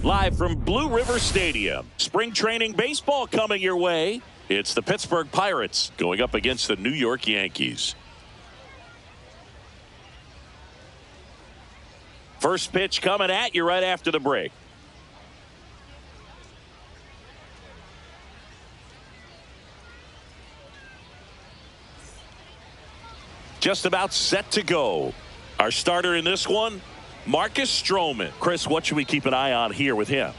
Live from Blue River Stadium. Spring training baseball coming your way. It's the Pittsburgh Pirates going up against the New York Yankees. First pitch coming at you right after the break. Just about set to go. Our starter in this one, Marcus Stroman. Chris, what should we keep an eye on here with him?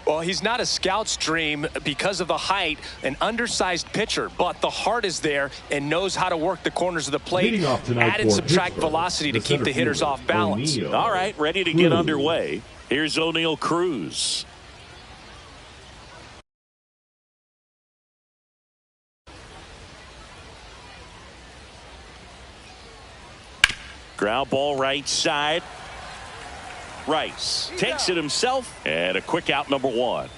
Well, he's not a scout's dream because of the height, an undersized pitcher, but the heart is there and knows how to work the corners of the plate. Add and subtract velocity to keep the hitters off balance. All right, ready to get underway. Here's O'Neal Cruz. Ground ball right side. Rice takes it himself, and a quick out, number one.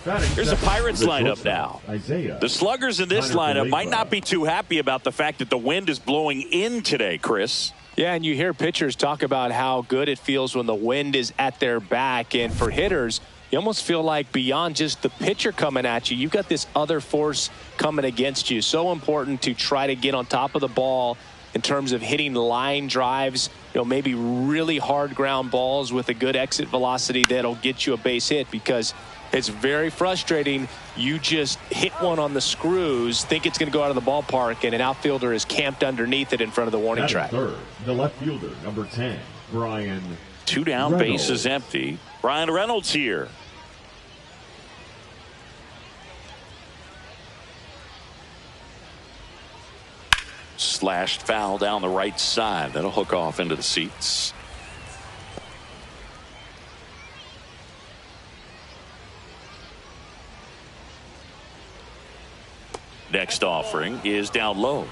Here's the Pirates lineup now. The sluggers in this lineup might not be too happy about the fact that the wind is blowing in today, Chris. Yeah, and you hear pitchers talk about how good it feels when the wind is at their back. And for hitters, you almost feel like beyond just the pitcher coming at you, you've got this other force coming against you. So important to try to get on top of the ball in terms of hitting line drives, maybe really hard ground balls with a good exit velocity that'll get you a base hit, because it's very frustrating. You just hit one on the screws, think it's going to go out of the ballpark, and an outfielder is camped underneath it in front of the warning track. Third, the left fielder, number 10, Brian. Two down, Reynolds. bases empty. Brian Reynolds here. Slashed foul down the right side. That'll hook off into the seats. Next offering is down low.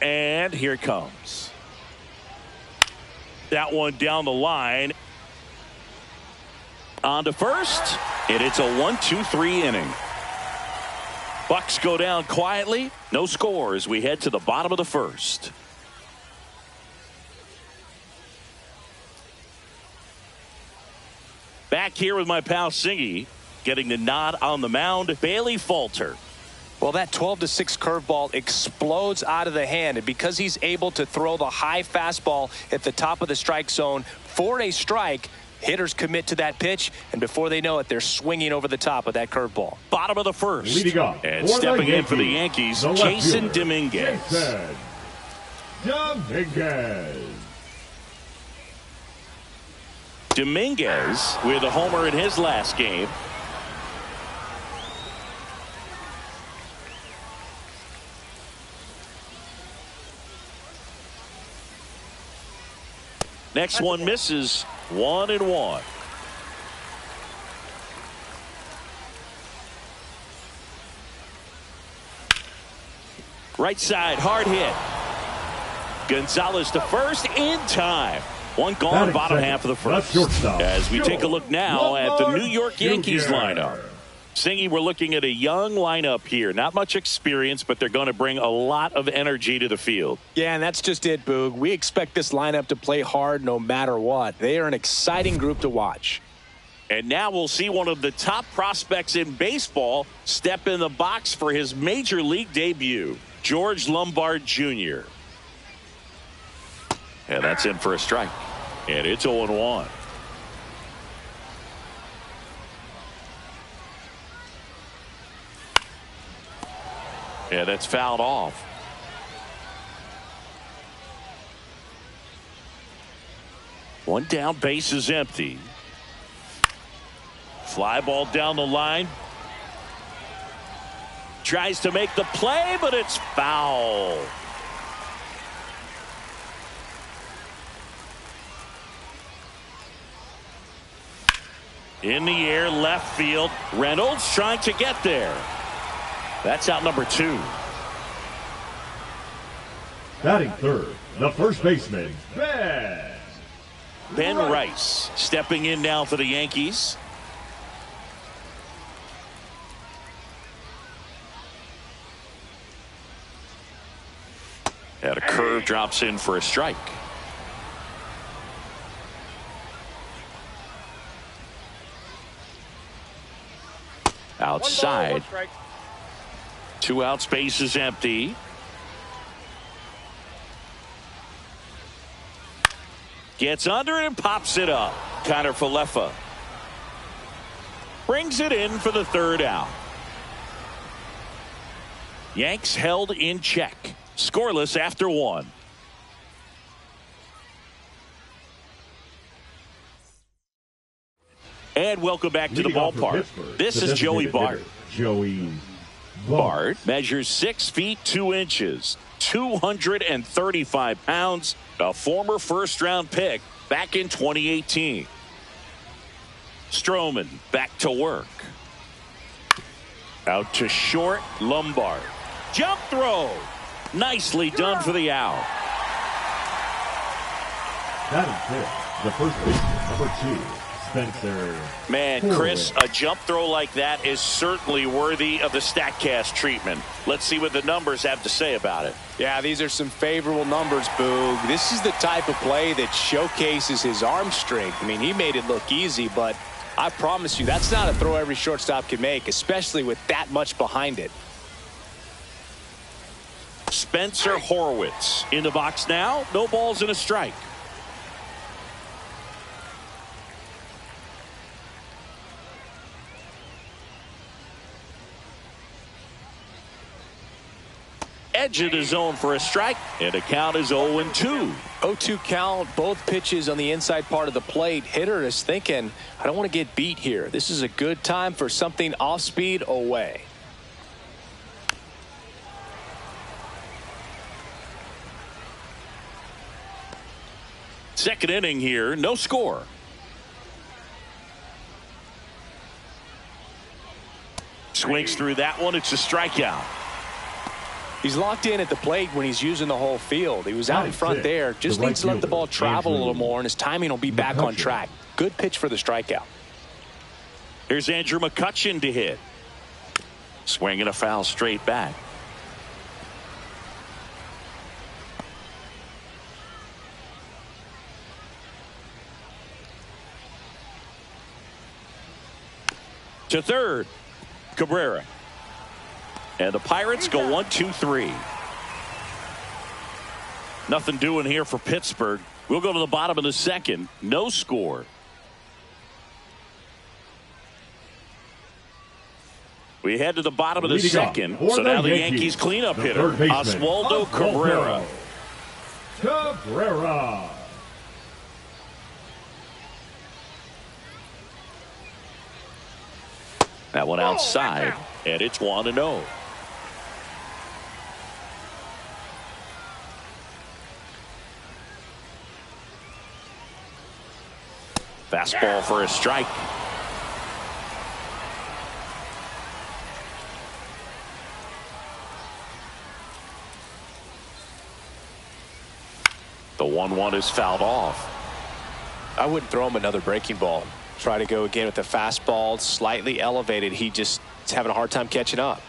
And here it comes. That one down the line. On to first, and it's a 1-2-3 inning. Bucks go down quietly. No score as we head to the bottom of the first. Back here with my pal Singy, getting the nod on the mound. Bailey Falter. Well, that 12-6 curveball explodes out of the hand, and because he's able to throw the high fastball at the top of the strike zone for a strike, hitters commit to that pitch, and before they know it, they're swinging over the top of that curveball. Bottom of the first. Leading up and stepping in for the Yankees, Jason Dominguez. Jason Dominguez. Dominguez with a homer in his last game. Next one misses. 1-1. Right side, hard hit. Gonzalez to first in time. One gone, bottom half of the first. As we take a look now at the New York Yankees lineup. Singy, we're looking at a young lineup here. Not much experience, but they're going to bring a lot of energy to the field. Yeah, and that's just it, Boog. We expect this lineup to play hard no matter what. They are an exciting group to watch. And now we'll see one of the top prospects in baseball step in the box for his major league debut. George Lombard Jr. And that's in for a strike. And it's 0-1. Yeah, that's fouled off. One down, base is empty. Fly ball down the line. Tries to make the play, but it's foul. In the air, left field. Reynolds trying to get there. That's out number 2. Batting third, the first baseman, Ben Rice stepping in now for the Yankees. And a curve drops in for a strike. Outside. 2 outs, base is empty. Gets under it and pops it up. Connor Falefa brings it in for the 3rd out. Yanks held in check. Scoreless after 1. And welcome back to the ballpark. This is Joey Bart. Joey Bart measures 6 feet 2 inches, 235 pounds, a former first-round pick back in 2018. Stroman back to work. Out to short, Lombard. Jump throw. Nicely done for the out. That is it. The first baseman, number 2. Spencer. Man, Chris, a jump throw like that is certainly worthy of the StatCast treatment. Let's see what the numbers have to say about it. Yeah, these are some favorable numbers, Boog. This is the type of play that showcases his arm strength. I mean, he made it look easy, but I promise you that's not a throw every shortstop can make, especially with that much behind it. Spencer Horwitz in the box now. No balls and a strike. Edge of the zone for a strike, and the count is 0-2. 0-2 count, both pitches on the inside part of the plate. Hitter is thinking, I don't want to get beat here. This is a good time for something off speed away. Second inning here, no score. Swings through that one. It's a strikeout. He's locked in at the plate when he's using the whole field. He was out in front there. Just needs to let the ball travel a little more, and his timing will be back on track. Good pitch for the strikeout. Here's Andrew McCutchen to hit. Swinging a foul straight back. To third, Cabrera. And the Pirates go 1-2-3. Nothing doing here for Pittsburgh. We'll go to the bottom of the second. No score. We head to the bottom of the second. So now the Yankees cleanup hitter, Oswaldo Cabrera. Cabrera. That one outside, and it's 1-0. Fastball for a strike. The 1-1 is fouled off. I wouldn't throw him another breaking ball. Try to go again with the fastball, slightly elevated. He just is having a hard time catching up.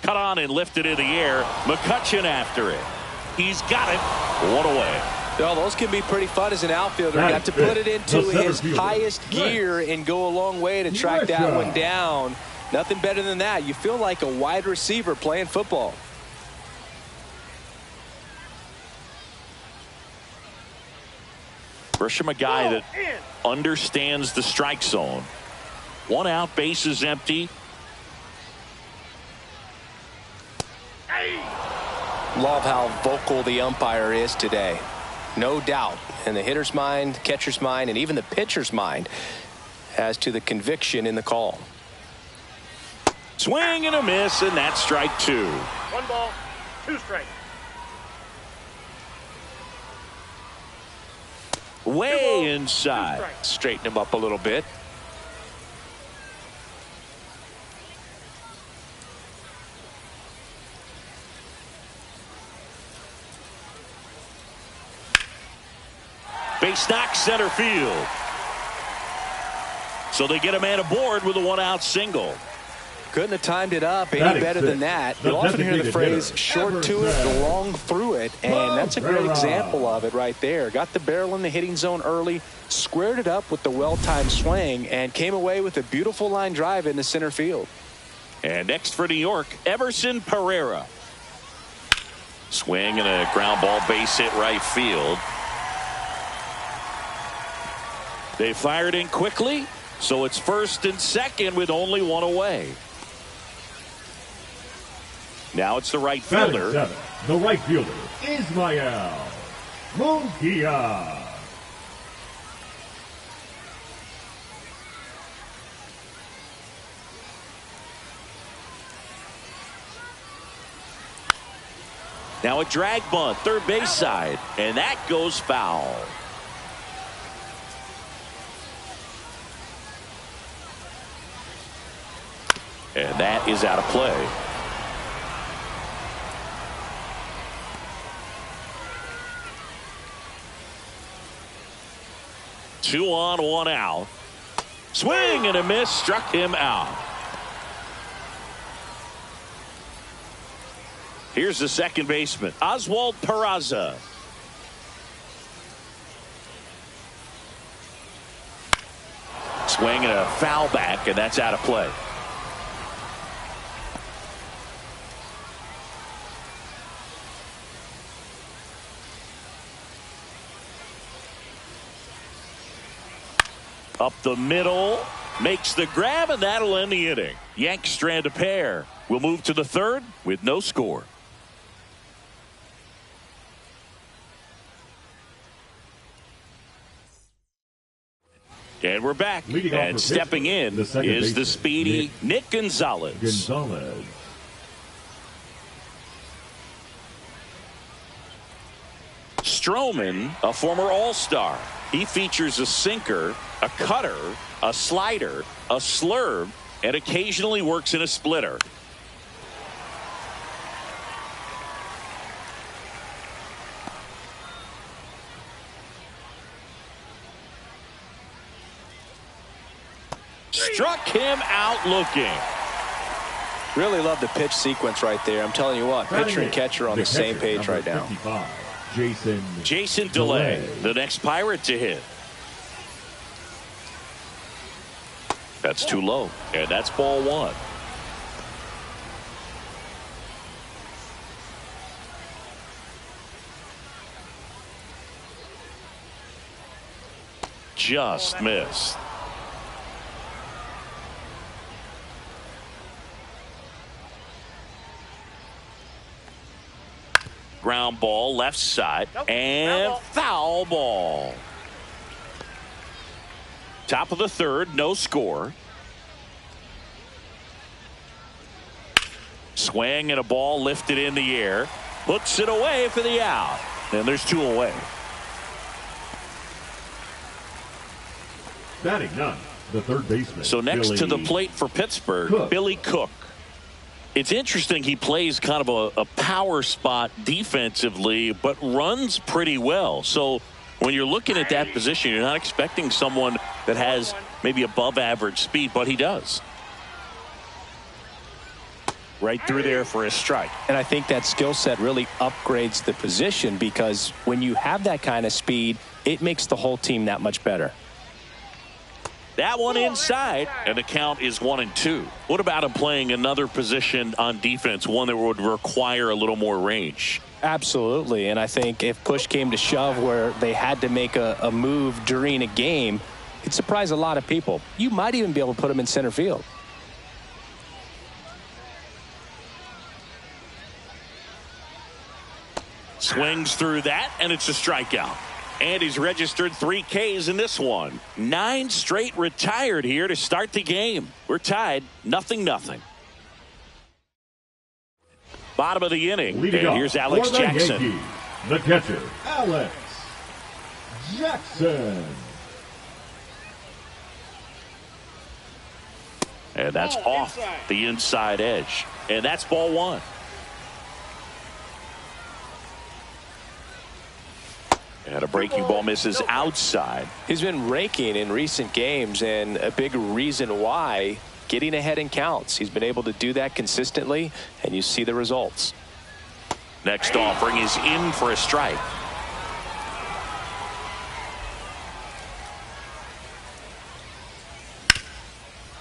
Cut on and lifted in the air. McCutchen after it. He's got it. One away. Well, those can be pretty fun as an outfielder. Got to put it into his highest gear and go a long way to track that one down. Nothing better than that. You feel like a wide receiver playing football. Grisham, a guy that understands the strike zone. 1 out, base is empty. Love how vocal the umpire is today. No doubt in the hitter's mind, catcher's mind, and even the pitcher's mind as to the conviction in the call. Swing and a miss, and that's strike 2. 1 ball, 2 strikes. Way inside. Straighten him up a little bit. Base knock center field. So they get a man aboard with a one-out single. Couldn't have timed it up any better than that. You often hear the phrase short to it, long through it, and that's a great example of it right there. Got the barrel in the hitting zone early, squared it up with the well-timed swing, and came away with a beautiful line drive into center field. And next for New York, Everson Pereira. Swing and a ground ball, base hit right field. They fired in quickly, so it's first and second with only one away. Now it's the right fielder. The right fielder, Ismael Munguia. Now a drag bunt, third base side, and that goes foul. And that is out of play. Two on, one out. Swing and a miss, struck him out. Here's the second baseman, Oswald Peraza. Swing and a foul back, and that's out of play. Up the middle, makes the grab, and that'll end the inning. Yanks strand a pair. We'll move to the third with no score. And we're back. And stepping in is the speedy Nick Gonzalez. Stroman, a former All-Star. He features a sinker, a cutter, a slider, a slurve, and occasionally works in a splitter. Struck him out looking. Really love the pitch sequence right there. I'm telling you what, pitcher and catcher on the same page right now. Jason DeLay, the next Pirate to hit. That's too low, and that's ball one. Just missed. Ground ball left side, and foul ball. Top of the third, no score. Swing and a ball lifted in the air. Hooks it away for the out. And there's two away. Batting none, the third baseman. So next to the plate for Pittsburgh, Billy Cook. It's interesting, he plays kind of a power spot defensively, but runs pretty well. So when you're looking at that position, you're not expecting someone that has maybe above average speed, but he does. Right through there for a strike. And I think that skill set really upgrades the position, because when you have that kind of speed, it makes the whole team that much better. That one inside, and the count is 1-2. What about him playing another position on defense, one that would require a little more range? Absolutely, and I think if push came to shove where they had to make a move during a game, it'd surprise a lot of people. You might even be able to put him in center field. Swings through that, and it's a strikeout. And he's registered 3 Ks in this one. 9 straight retired here to start the game. We're tied 0-0. Bottom of the inning. And here's Alex Jackson. Yankees, the catcher, Alex Jackson. And that's off the inside edge. And that's ball one. And a breaking ball misses outside. He's been raking in recent games, and a big reason why, getting ahead in counts. He's been able to do that consistently, and you see the results. Next offering is in for a strike.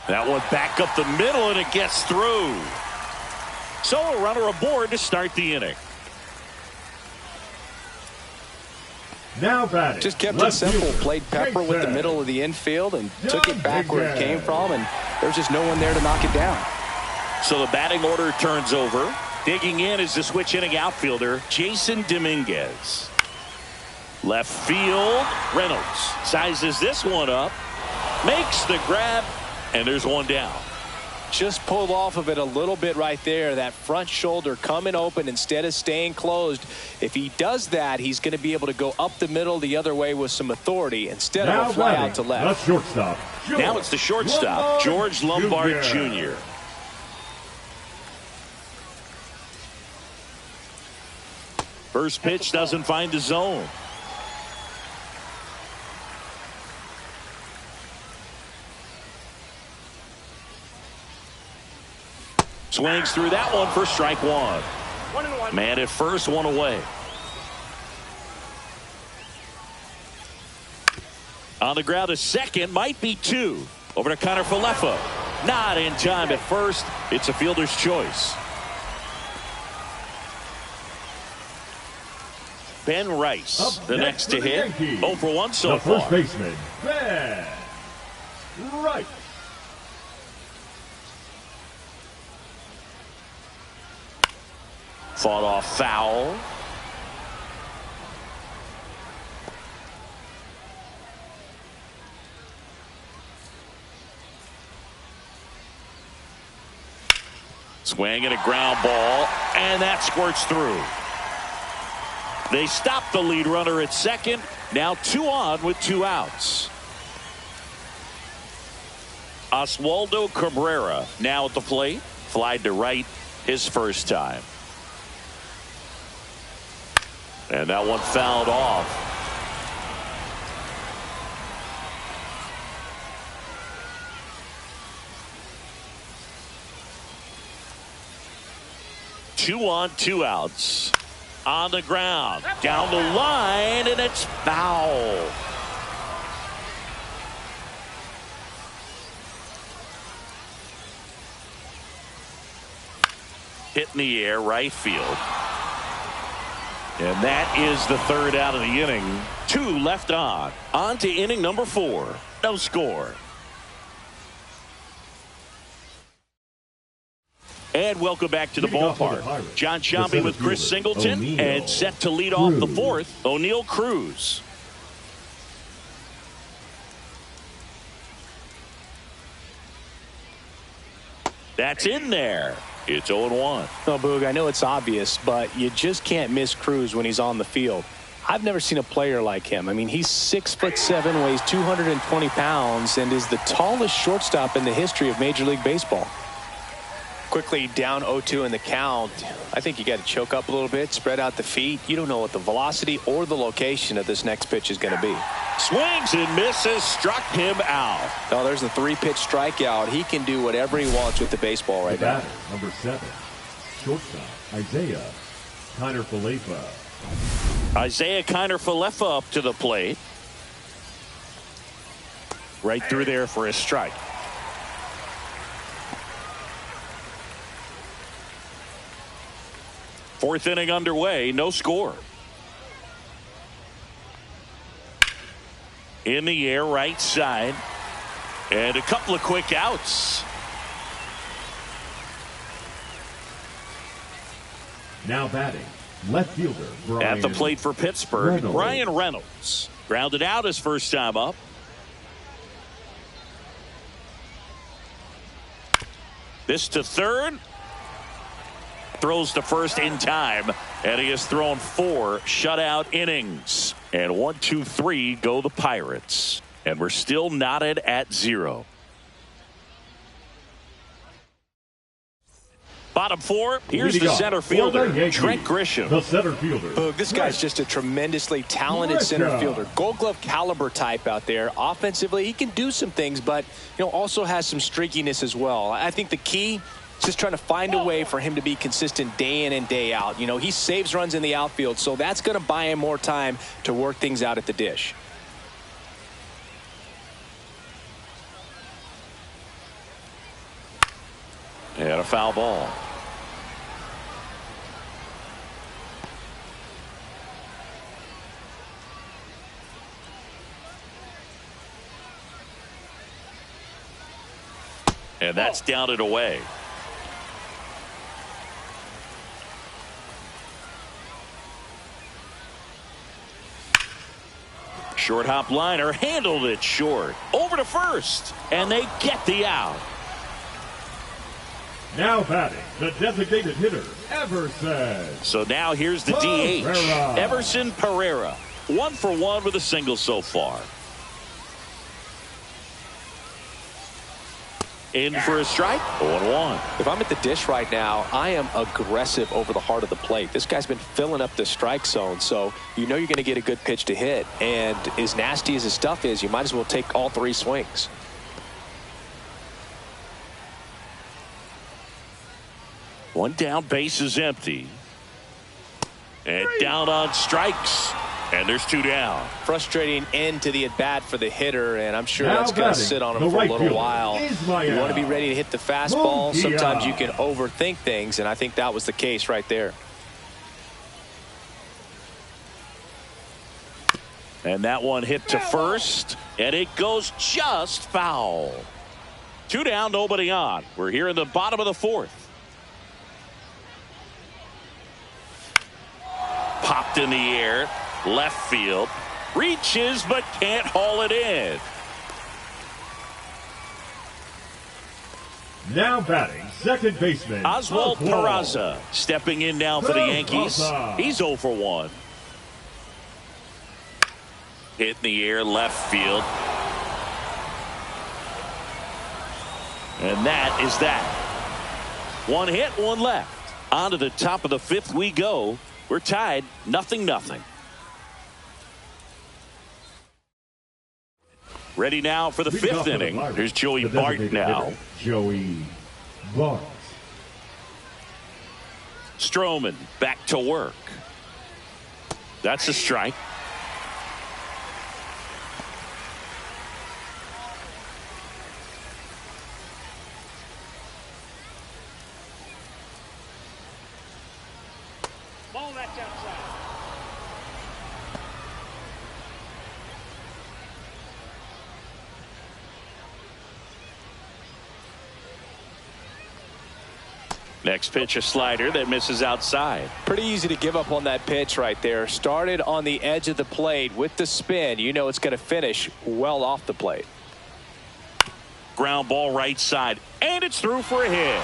That one back up the middle, and it gets through. So a runner aboard to start the inning. Now batting. Just kept it simple. Played Pepper with the middle of the infield and took it back where it came from, and there's just no one there to knock it down. So the batting order turns over. Digging in is the switch inning outfielder, Jason Dominguez. Left field, Reynolds sizes this one up, makes the grab, and there's one down. Just pulled off of it a little bit right there. That front shoulder coming open instead of staying closed. If he does that, he's going to be able to go up the middle the other way with some authority instead of a fly out to left. Shortstop. Now it's the shortstop, George Lombard Jr. First pitch doesn't find the zone. Swings through that one for strike one. 1-1. Man at first, one away. On the ground, a second, might be two. Over to Connor Falefa. Not in time at first. It's a fielder's choice. Ben Rice, the next to hit. 0 for 1 so far. The first baseman, Ben Rice. Fought off foul. Swing and a ground ball, and that squirts through. They stop the lead runner at second. Now 2 on with 2 outs. Oswaldo Cabrera now at the plate. Flied to right his first time. And that one fouled off. Two on, 2 outs. On the ground, down the line, and it's foul. Hit in the air, right field. And that is the 3rd out of the inning. 2 left on. On to inning number 4. No score. And welcome back to the ballpark. John Sciambi with Chris Singleton, and set to lead off the 4th, O'Neill Cruz. That's in there. It's 0-1. No, Boog, I know it's obvious, but you just can't miss Cruz when he's on the field. I've never seen a player like him. I mean, he's 6'7", weighs 220 pounds, and is the tallest shortstop in the history of Major League Baseball. Quickly down 0-2 in the count. I think you got to choke up a little bit, spread out the feet. You don't know what the velocity or the location of this next pitch is going to be. Swings and misses, struck him out. Oh, there's the 3-pitch strikeout. He can do whatever he wants with the baseball right now. Number 7, shortstop, Isaiah Kiner Falefa. Isaiah Kiner Falefa up to the plate. Right through there for a strike. Fourth inning underway, no score. In the air, right side. And a couple of quick outs. Now batting, left fielder, Brian. At the plate for Pittsburgh, Reynolds. Brian Reynolds. Grounded out his first time up. This to third. Throws to first in time, and he has thrown 4 shutout innings. And 1, 2, 3 go the Pirates. And we're still knotted at 0. Bottom bottom four. Here's the center fielder, Trent Grisham. The center fielder. This guy's just a tremendously talented center fielder. Gold Glove caliber type out there. Offensively, he can do some things, but also has some streakiness as well. I think the key is just trying to find a way for him to be consistent day in and day out. He saves runs in the outfield, so that's going to buy him more time to work things out at the dish. And a foul ball. And that's down and away. Short hop liner handled it short. Over to first. And they get the out. Now batting, the designated hitter, Everson. So now here's the DH, Everson Pereira. 1 for 1 with a single so far. In for a strike, 0-1. If I'm at the dish right now, I am aggressive over the heart of the plate. This guy's been filling up the strike zone, so you're going to get a good pitch to hit. And as nasty as his stuff is, you might as well take all 3 swings. One down, base is empty. And down on strikes. And there's 2 down. Frustrating end to the at-bat for the hitter, and I'm sure that's going to sit on him for a little while. You want to be ready to hit the fastball. Sometimes you can overthink things, and I think that was the case right there. And that one hit to first, and it goes just foul. 2 down, nobody on. We're here in the bottom of the 4th. Popped in the air, left field, reaches but can't haul it in. Now batting, second baseman Oswald Peraza stepping in now for the Yankees. He's 0 for 1. Hit in the air, left field. And that is that. 1 hit, 1 left. On to the top of the 5th we go. We're tied 0-0. Ready now for the 5th inning. Here's Joey Bart now. Joey Bart. Stroman back to work. That's a strike. Next pitch, a slider that misses outside. Pretty easy to give up on that pitch right there. Started on the edge of the plate with the spin. It's going to finish well off the plate. Ground ball right side, and it's through for a hit.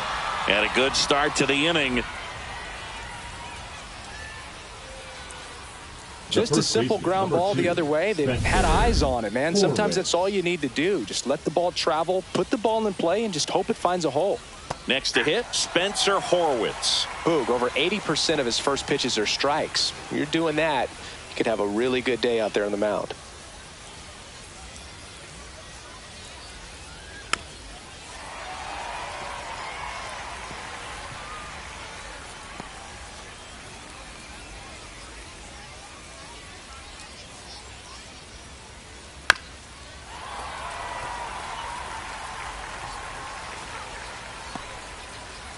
And a good start to the inning. Just a simple ground ball the other way. They've had eyes on it, man. Sometimes that's all you need to do. Just let the ball travel, put the ball in play, and just hope it finds a hole. Next to hit, Spencer Horwitz. Boog, over 80% of his first pitches are strikes. When you're doing that, you could have a really good day out there on the mound.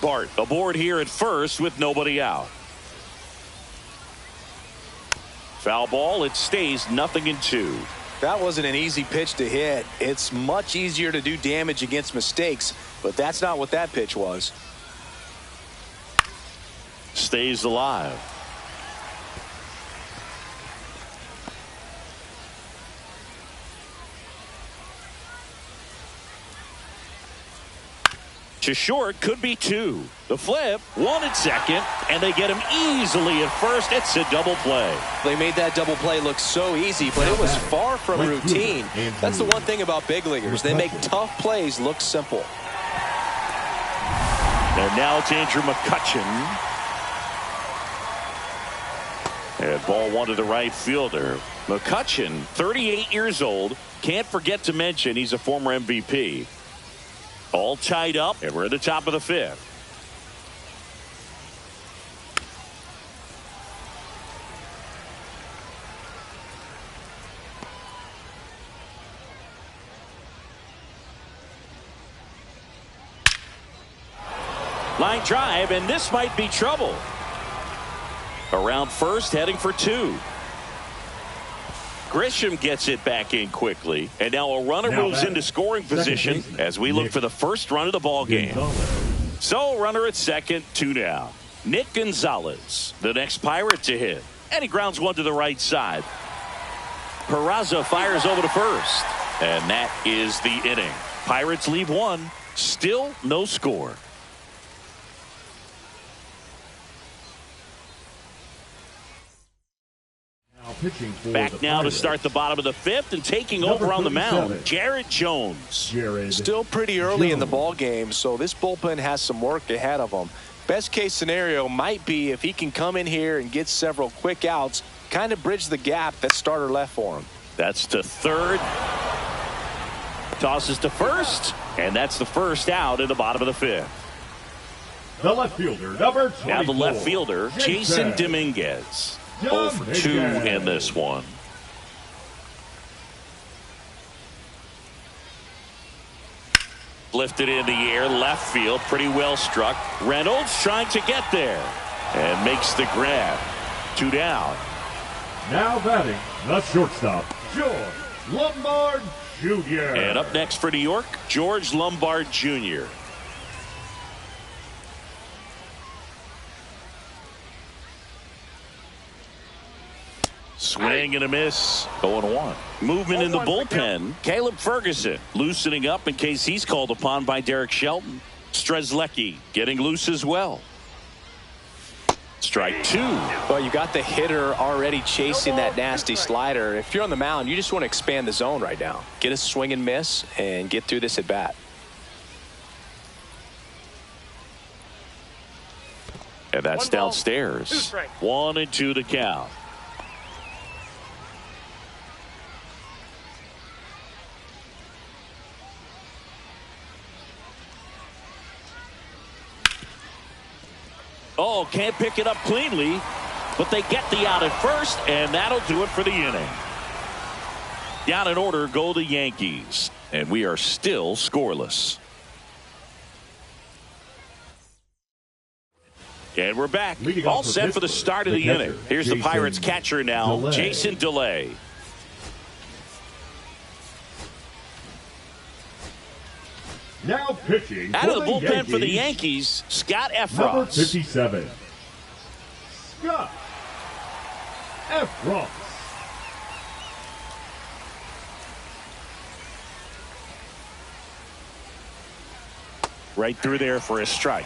Bart aboard here at first with nobody out. Foul ball. It stays 0-2. That wasn't an easy pitch to hit. It's much easier to do damage against mistakes, but that's not what that pitch was. Stays alive. To short, could be 2. The flip, 1 at second, and they get him easily at first. It's a double play. They made that double play look so easy, but it was far from routine. That's the one thing about big leaguers. They make tough plays look simple. And now it's Andrew McCutchen. And ball one to the right fielder. McCutchen, 38 years old. Can't forget to mention he's a former MVP. All tied up, and we're at the top of the fifth. Line drive, and this might be trouble. Around first, heading for two. Grisham gets it back in quickly, and now a runner moves into scoring position as we look for the first run of the ball game. So runner at second, two down. Nick Gonzalez, the next Pirate to hit, and he grounds one to the right side. Peraza fires over to first, and that is the inning. Pirates leave one, still no score. Back now to start the bottom of the fifth, and taking over on the mound, Jared Jones. Still pretty early in the ball game, so this bullpen has some work ahead of them. Best case scenario might be if he can come in here and get several quick outs, kind of bridge the gap that starter left for him. That's to third. Tosses to first, and that's the first out in the bottom of the fifth. The left fielder, number 24. Now the left fielder, Jason Dominguez. 0 for 2 in this one. Lifted in the air, left field, pretty well struck. Reynolds trying to get there and makes the grab. 2 down. Now batting, the shortstop, George Lombard Jr. And up next for New York, George Lombard Jr. Swing and a miss. 0-1. Movement in the bullpen. Caleb Ferguson loosening up in case he's called upon by Derek Shelton. Strzelecki getting loose as well. Strike 2. Well, you got the hitter already chasing that nasty slider. If you're on the mound, you just want to expand the zone right now. Get a swing and miss and get through this at bat. And that's downstairs. 1-2 to count. Oh, can't pick it up cleanly, but they get the out at first, and that'll do it for the inning. Down in order go the Yankees, and we are still scoreless. And we're back, all set for the start of the inning. Here's the Pirates catcher now, Jason DeLay. Now pitching out of the bullpen for the Yankees, Scott Efros. Number 57, Scott Efros. Right through there for a strike.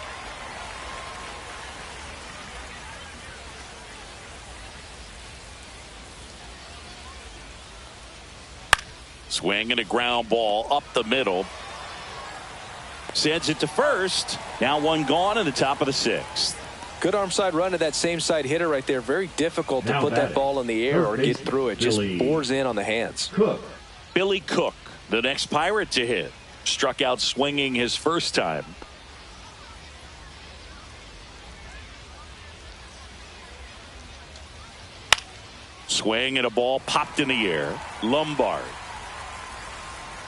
Swing and a ground ball up the middle. Sends it to first. Now one gone in the top of the sixth. Good arm side run to that same side hitter right there. Very difficult to put that ball in the air or get through it. Just bores in on the hands. Billy Cook, the next Pirate to hit. Struck out swinging his first time. Swing and a ball popped in the air. Lombard.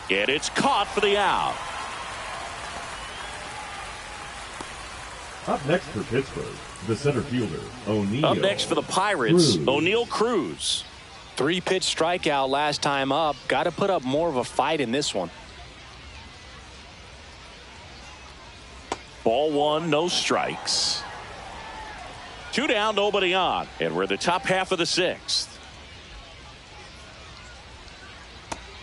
And it's caught for the out. Up next for Pittsburgh, the center fielder, O'Neal. Up next for the Pirates, O'Neal Cruz. 3-pitch strikeout last time up. Got to put up more of a fight in this one. Ball one, no strikes. 2 down, nobody on. And we're the top half of the sixth.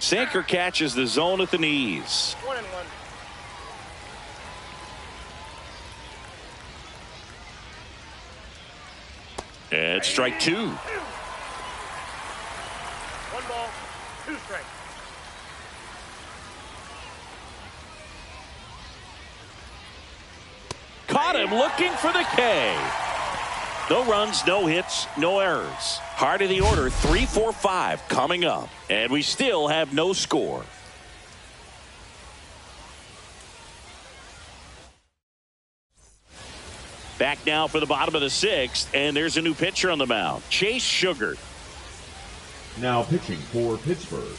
Sinker catches the zone at the knees. 1-1. And strike 2. 1 ball, 2 strikes. got him looking for the K. No runs, no hits, no errors. Heart of the order, 3, 4, 5 coming up. And we still have no score. Back now for the bottom of the 6th, and there's a new pitcher on the mound, Chase Sugar. Now pitching for Pittsburgh,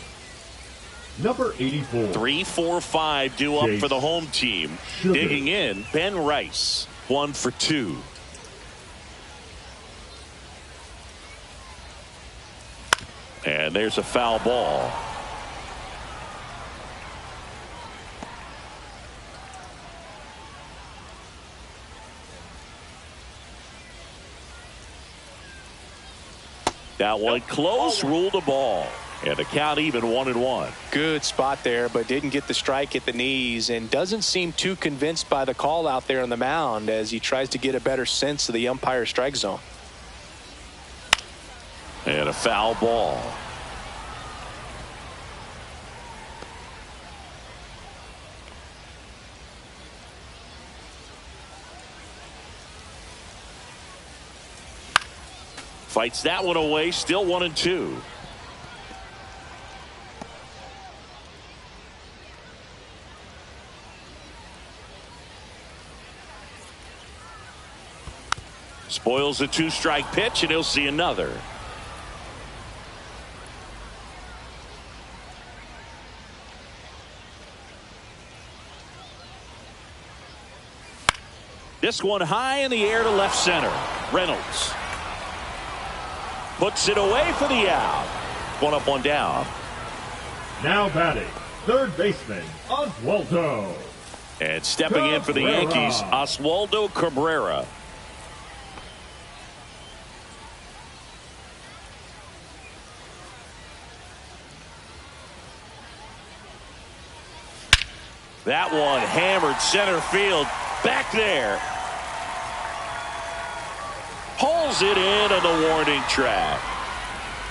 number 84. 3, 4, 5 due up for the home team. Sugar. Digging in, Ben Rice, 1 for 2. And there's a foul ball. That one close, ruled a ball. And the count even 1-1. Good spot there, but didn't get the strike at the knees and doesn't seem too convinced by the call out there on the mound as he tries to get a better sense of the umpire strike zone. And a foul ball. Fights that one away, still 1-2. Spoils a 2-strike pitch, and he'll see another. This one high in the air to left center. Reynolds puts it away for the out. 1 up, 1 down. Now batting, third baseman, Oswaldo. And stepping in for the Yankees, Oswaldo Cabrera. That one hammered center field. Back there. Pulls it in on the warning track.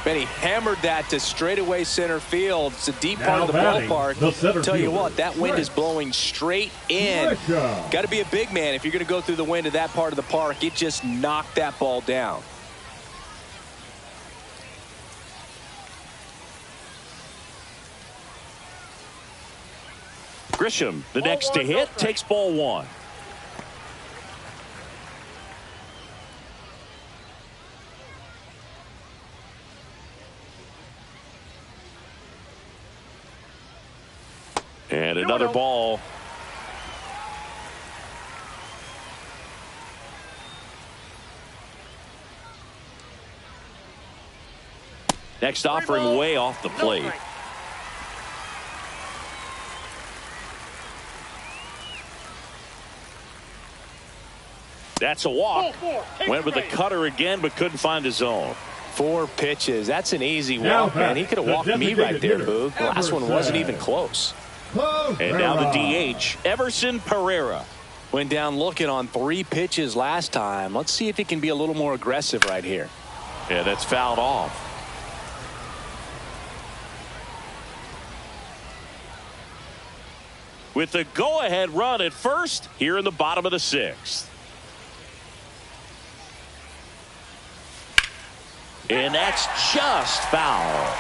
Benny hammered that to straightaway center field. It's a deep part of the ballpark. Tell you what, that wind is blowing straight in. Got to be a big man if you're going to go through the wind of that part of the park. It just knocked that ball down. Grisham, the next to hit, takes ball 1. And another ball. Next offering way off the plate. That's a walk. Went with the cutter again, but couldn't find the zone. 4 pitches. That's an easy walk, man. He could have walked me right there, Boog. The last one wasn't even close. And now the DH, Everson Pereira. Went down looking on 3 pitches last time. Let's see if he can be a little more aggressive right here. Yeah, that's fouled off. With the go-ahead run at first here in the bottom of the 6th. And that's just foul.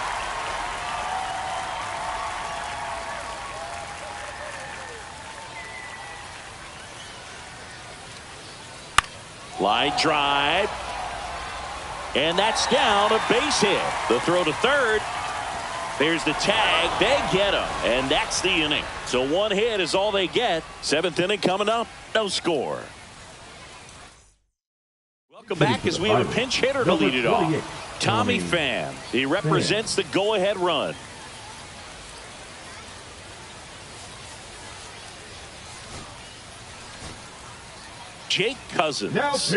Line drive. And that's down, a base hit. The throw to third. There's the tag. They get him. And that's the inning. So 1 hit is all they get. 7th inning coming up. No score. Welcome back as we have a pinch hitter to lead it off. Tommy Pham. He represents the go-ahead run. Jake Cousins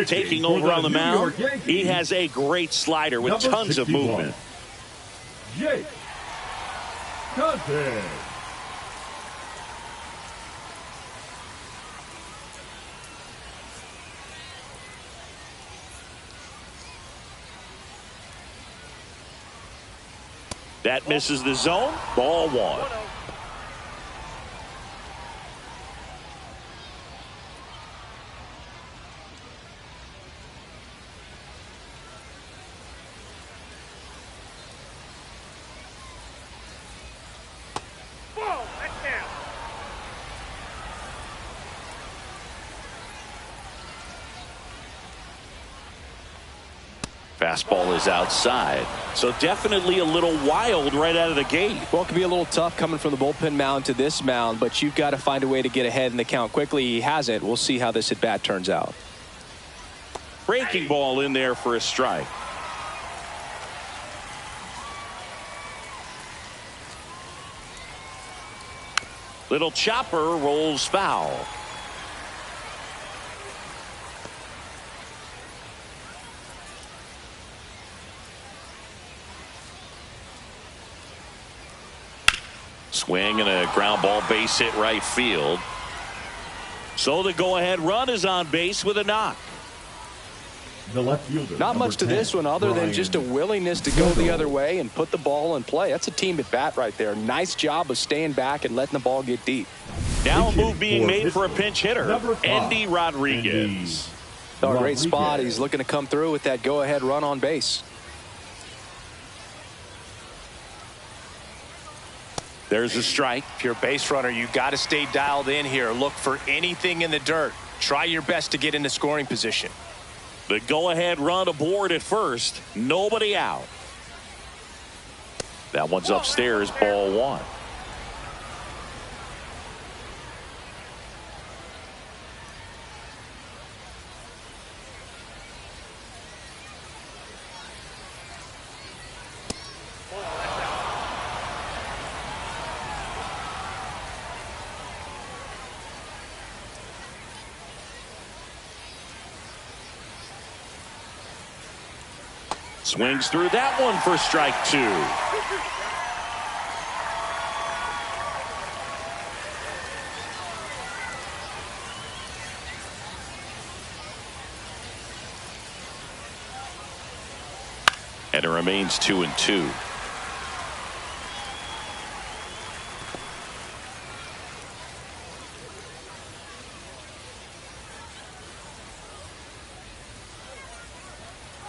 taking over on the mound. He has a great slider with tons of movement. Jake Cousins. That misses the zone. Ball 1. Fastball is outside. So definitely a little wild right out of the gate. Well, it can be a little tough coming from the bullpen mound to this mound, but you've got to find a way to get ahead in the count quickly. He hasn't. We'll see how this at bat turns out. Breaking ball in there for a strike. Little chopper rolls foul. Swing and a ground ball, base hit right field. So the go-ahead run is on base with a knock. The left fielder. Not much to this one other than just a willingness to go the other way and put the ball in play. That's a team at bat right there. Nice job of staying back and letting the ball get deep. Now a move being made for a pinch hitter, Andy Rodriguez. Great spot. He's looking to come through with that go-ahead run on base. There's a strike. If you're a base runner, you got to stay dialed in here. Look for anything in the dirt. Try your best to get into scoring position. The go-ahead run aboard at first. Nobody out. That one's upstairs, ball one. Swings through that one for strike two. And it remains 2-2.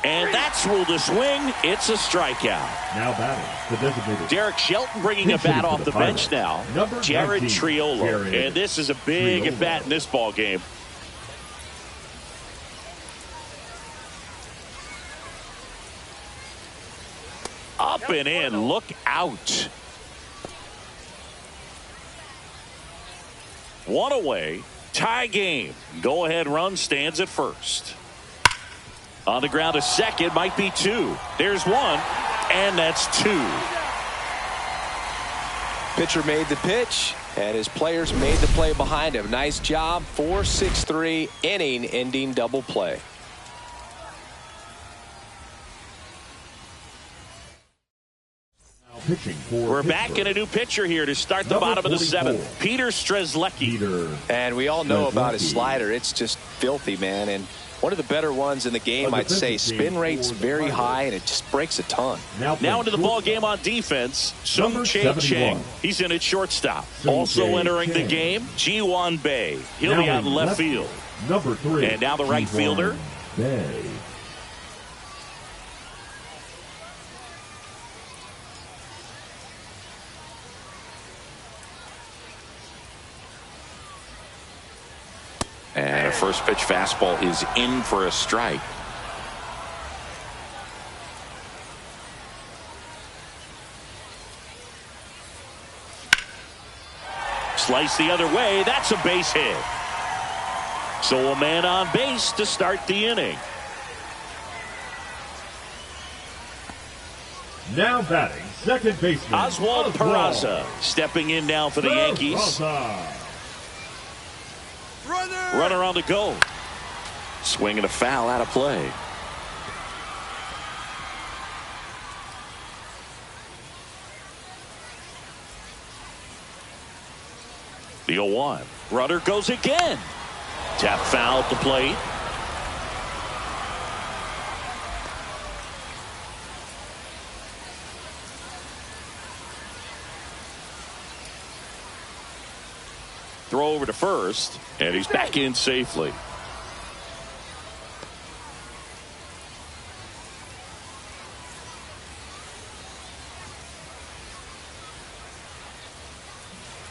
And that's ruled a swing. It's a strikeout. Now batting, the designated Derek Shelton bringing a bat off the bench now. Jared Triolo. And this is a big at bat in this ball game. Up and in. Look out. One away. Tie game. Go ahead run stands at first. On the ground, a second, might be two. There's one, and that's two. Pitcher made the pitch, and his players made the play behind him. Nice job. 4-6-3 inning-ending double play. We're back in a new pitcher here to start the bottom of the seventh. Peter Strzelecki. And we all know about his slider. It's just filthy, man. And one of the better ones in the game, I'd say. Spin rate's very high, and it just breaks a ton. Now into the ball game on defense, Sung Chae Chang. He's in at shortstop. Also entering the game, Ji-Hwan Bae. He'll be out in left field. Number 3. And now the right fielder. Bae. And a first pitch fastball is in for a strike. Slice the other way. That's a base hit. So a man on base to start the inning. Now batting, second baseman Oswald Peraza stepping in now for the Yankees. Runner on the go. Swing and a foul out of play. The 0-1. Runner goes again. Tap foul at the plate. Throw over to first, and he's back in safely.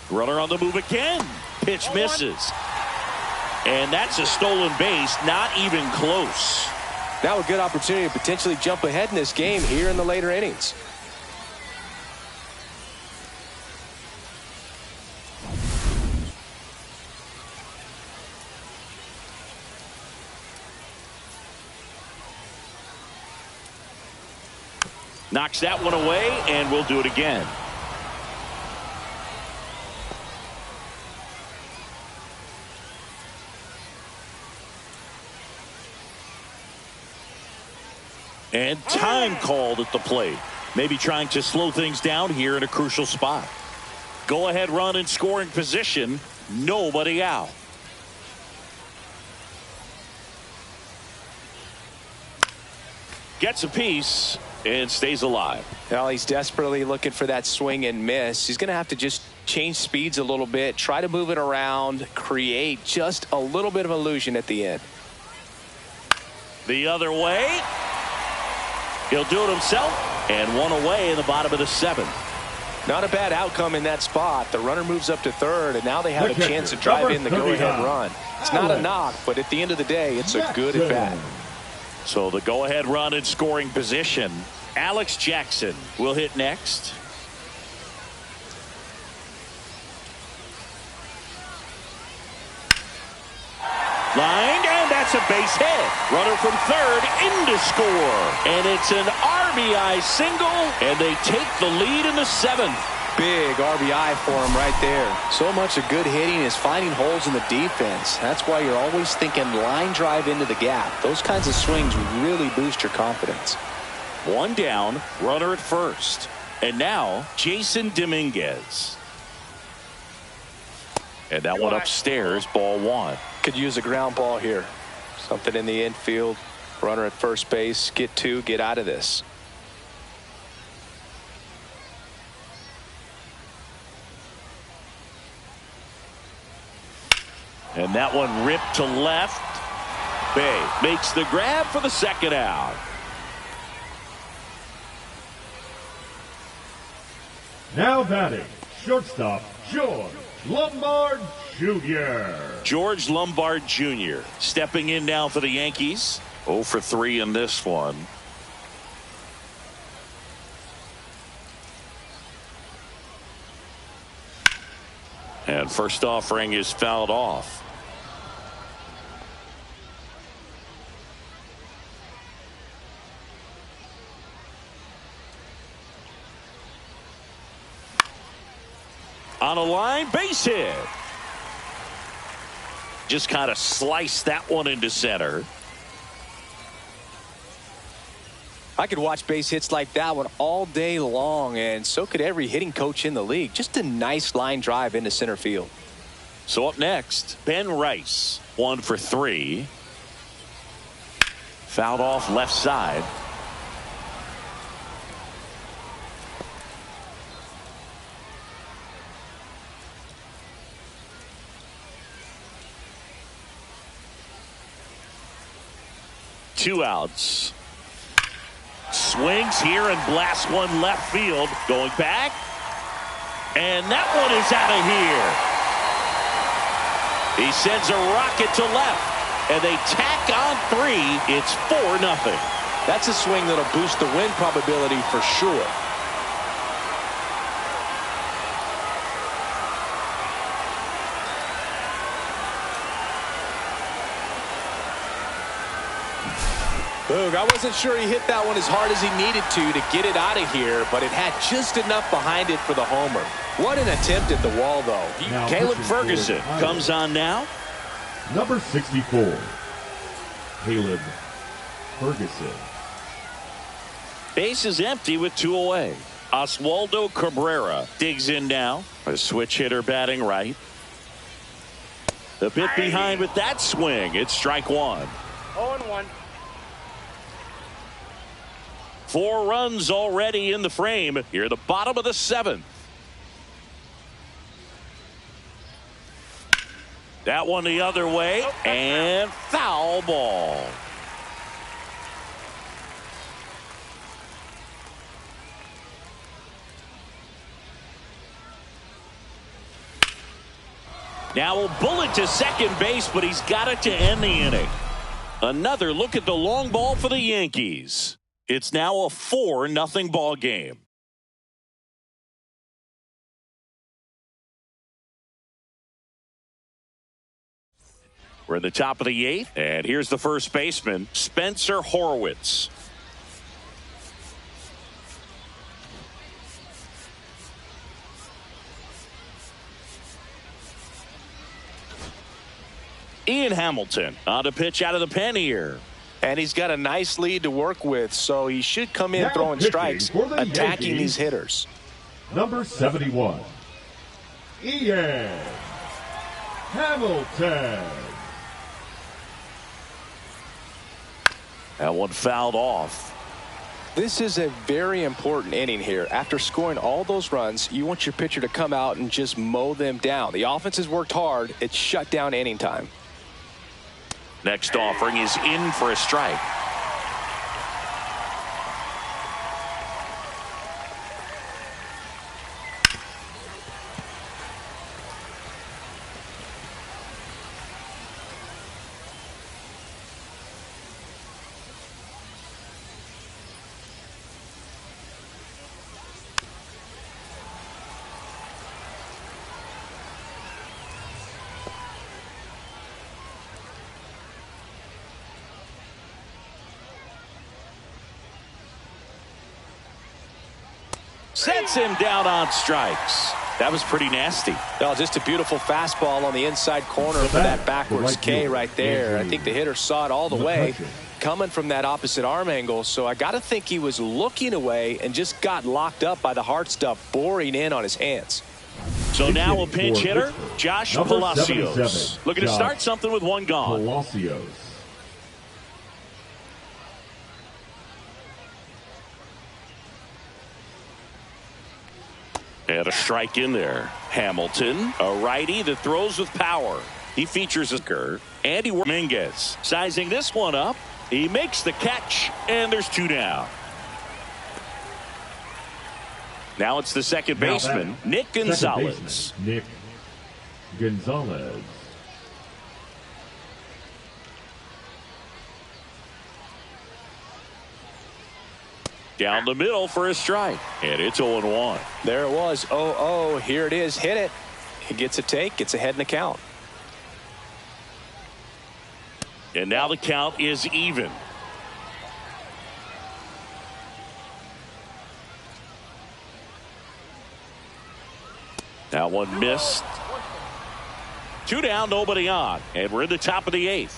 Runner on the move again. Pitch misses. And that's a stolen base, not even close. Now a good opportunity to potentially jump ahead in this game here in the later innings. Knocks that one away, and we'll do it again. And time called at the plate. Maybe trying to slow things down here in a crucial spot. Go ahead run in scoring position. Nobody out. Gets a piece and stays alive. Well, he's desperately looking for that swing and miss. He's going to have to just change speeds a little bit, try to move it around, create just a little bit of illusion at the end. The other way. He'll do it himself, and one away in the bottom of the 7th. Not a bad outcome in that spot. The runner moves up to third, and now they have a chance to drive in the go-ahead run. It's not a knock, but at the end of the day, it's a good at bat. So the go-ahead run in scoring position. Alex Jackson will hit next. Lined, and that's a base hit. Runner from third in to score. And it's an RBI single, and they take the lead in the 7th. Big RBI for him right there. So much of good hitting is finding holes in the defense. That's why you're always thinking line drive into the gap. Those kinds of swings really boost your confidence. One down, runner at first. And now, Jason Dominguez. And that one upstairs, ball 1. Could use a ground ball here. Something in the infield. Runner at first base. Get 2, get out of this. And that one ripped to left. Bay makes the grab for the second out. Now batting, shortstop, George Lombard Jr. George Lombard Jr. stepping in now for the Yankees. 0 for 3 in this one. And first offering is fouled off. On a line, base hit. Just kind of sliced that one into center. I could watch base hits like that one all day long, and so could every hitting coach in the league. Just a nice line drive into center field. So up next, Ben Rice, 1 for 3. Fouled off left side. Two outs. Swings here and blasts one left field. Going back. And that one is out of here. He sends a rocket to left. And they tack on 3. It's 4-0. That's a swing that'll boost the win probability for sure. Boog, I wasn't sure he hit that one as hard as he needed to get it out of here, but it had just enough behind it for the homer. What an attempt at the wall, though. Now Caleb Ferguson comes on now. Number 64, Caleb Ferguson. Base is empty with 2 away. Oswaldo Cabrera digs in now. A switch hitter batting right. A bit behind with that swing. It's strike 1. 0-1. 4 runs already in the frame. Here, the bottom of the 7th. That one the other way, and foul ball. Now a bullet to second base, but he's got it to end the inning. Another look at the long ball for the Yankees. It's now a 4-0 ball game. We're at the top of the 8th, and here's the first baseman, Spencer Horwitz. Ian Hamilton on to pitch out of the pen here. And he's got a nice lead to work with, so he should come in throwing strikes, attacking Yankees, these hitters. Number 71, Ian Hamilton. That one fouled off. This is a very important inning here. After scoring all those runs, you want your pitcher to come out and just mow them down. The offense has worked hard. It's shut down inning time. Next offering is in for a strike. Sets him down on strikes. That was pretty nasty. Oh, just a beautiful fastball on the inside corner for that backwards K right there. I think the hitter saw it all the way coming from that opposite arm angle. So I got to think he was looking away and just got locked up by the hard stuff boring in on his hands. So now a pinch hitter, Josh Palacios. Looking to start something with one gone. Palacios. And a strike in there. Hamilton, a righty that throws with power. He features a curve. Andy Dominguez sizing this one up. He makes the catch, and there's 2 down. Now it's the second baseman, Nick Gonzalez. Nick Gonzalez. Down the middle for a strike. And it's 0-1. There it was. 0-0. Here it is. Hit it. He gets a take. Gets ahead in the count. And now the count is even. That one missed. 2 down, nobody on. And we're in the top of the 8th.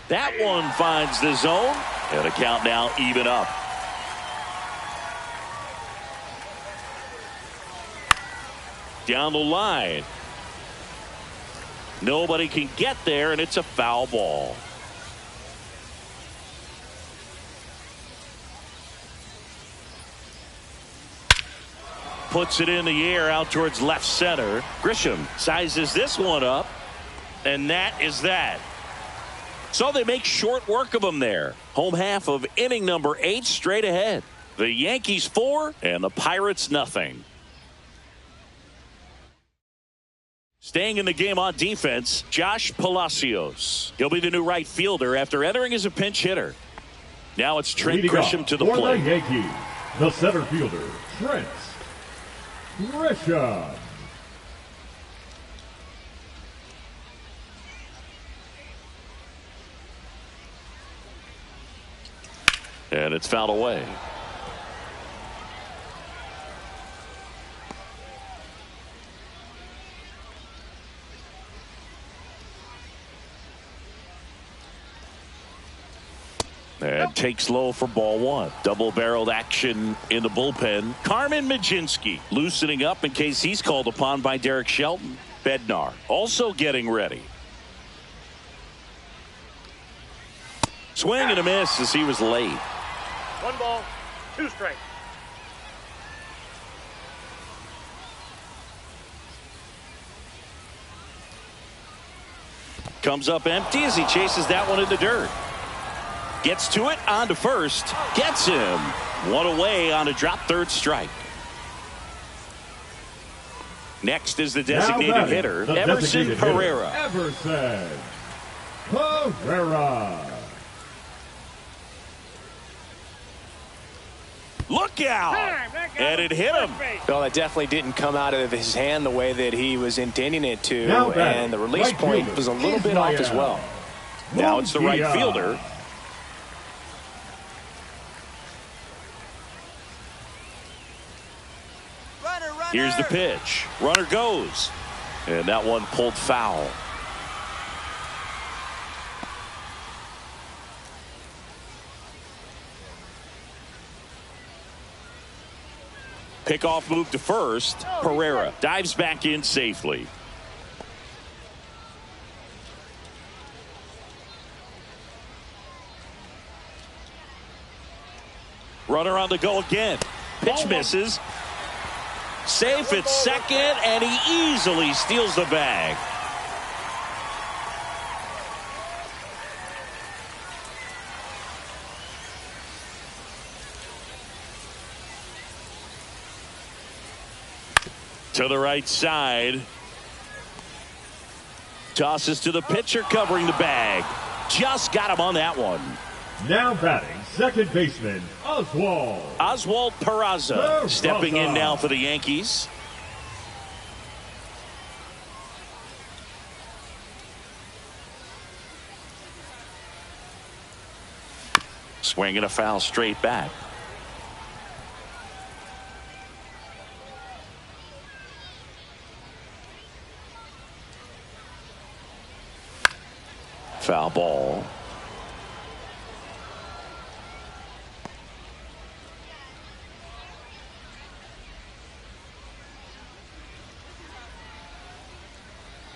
That one finds the zone. And the count now even up. Down the line. Nobody can get there, and it's a foul ball. Puts it in the air out towards left center. Grisham sizes this one up, and that is that. So they make short work of them there. Home half of inning number 8 straight ahead. The Yankees 4 and the Pirates nothing. Staying in the game on defense, Josh Palacios. He'll be the new right fielder after entering as a pinch hitter. Now it's Trent Grisham to the plate. For the Yankees, the center fielder, Trent Grisham. And it's fouled away. And takes low for ball 1. Double-barreled action in the bullpen. Carmen Mlodzinski loosening up in case he's called upon by Derek Shelton. Bednar also getting ready. Swing and a miss as he was late. 1 ball, 2 strikes. Comes up empty as he chases that one in the dirt. Gets to it, on to first. Gets him. One away on a drop third strike. Next is the designated hitter, Everson Pereira. Everson Herrera. Look out! And it hit him. Well, it definitely didn't come out of his hand the way that he was intending it to, Now and the release right point fielder, was a little bit off as well. Now it's the right fielder. Here's the pitch. Runner goes. And that one pulled foul. Pickoff move to first. Pereira dives back in safely. Runner on the go again. Pitch misses. Safe at second, and he easily steals the bag. To the right side. Tosses to the pitcher covering the bag. Just got him on that one. Now batting, second baseman, Oswald Peraza stepping in now for the Yankees. Swinging a foul straight back. Foul ball.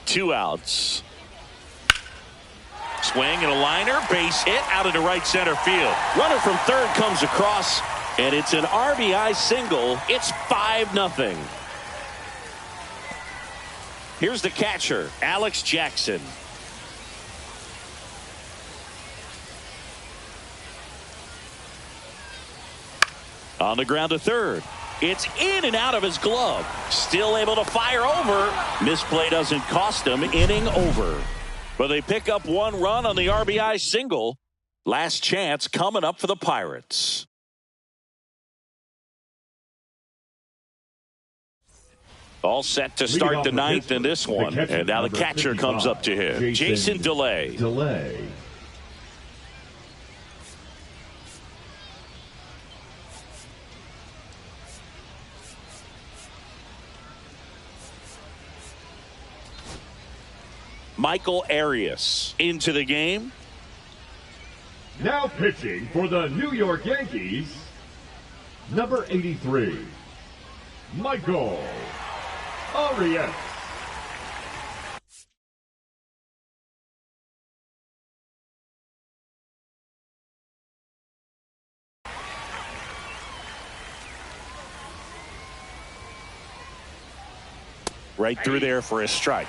Two outs. Swing and a liner, base hit out into right center field. Runner from third comes across, and it's an RBI single. It's 5-0. Here's the catcher, Alex Jackson. On the ground to third. It's in and out of his glove. Still able to fire over. Misplay doesn't cost him. Inning over. But they pick up one run on the RBI single. Last chance coming up for the Pirates. All set to start the ninth in this one. And now the catcher comes up to him. Jason DeLay. Michael Arias into the game. Now pitching for the New York Yankees, number 83, Michael Arias. Right through there for a strike.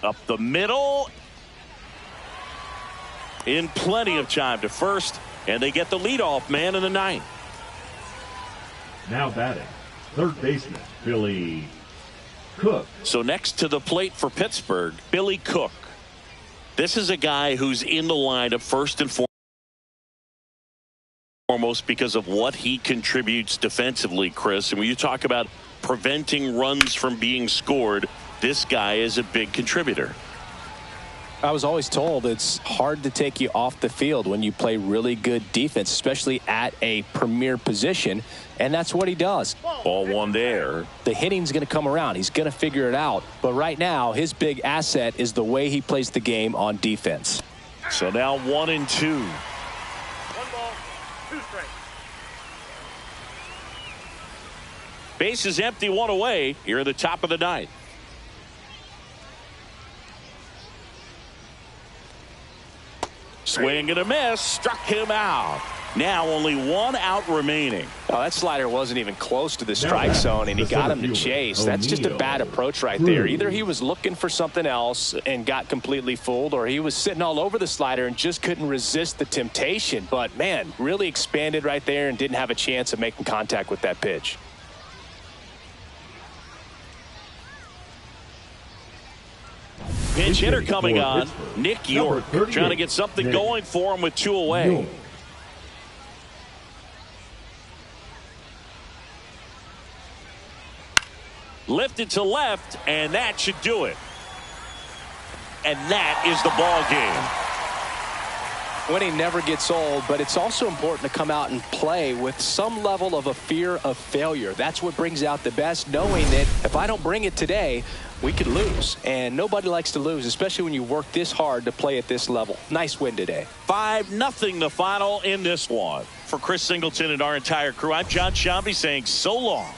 Up the middle. In plenty of time to first, and they get the leadoff man in the ninth. Now batting, third baseman, Billy Cook. So next to the plate for Pittsburgh, Billy Cook. This is a guy who's in the lineup first and foremost because of what he contributes defensively, Chris. And when you talk about preventing runs from being scored, this guy is a big contributor. I was always told it's hard to take you off the field when you play really good defense, especially at a premier position, and that's what he does. Ball one there. The hitting's going to come around. He's going to figure it out. But right now, his big asset is the way he plays the game on defense. So now 1-2. 1 ball, 2 strikes. Base is empty, one away here at the top of the ninth. Swing and a miss, struck him out. Now only 1 out remaining. Oh, that slider wasn't even close to the strike zone, and he got him to chase. That's just a bad approach right there. Either he was looking for something else and got completely fooled, or he was sitting all over the slider and just couldn't resist the temptation. But, man, really expanded right there and didn't have a chance of making contact with that pitch. Pinch hitter coming for on. Pittsburgh, Nick number York 38, trying to get something Nick going for him with 2 away. York. Lifted to left, and that should do it. And that is the ball game. Winning never gets old, but it's also important to come out and play with some level of a fear of failure. That's what brings out the best, knowing that if I don't bring it today, we could lose. And nobody likes to lose, especially when you work this hard to play at this level. Nice win today. 5-0 the final in this one. For Chris Singleton and our entire crew, I'm John Shambi saying so long.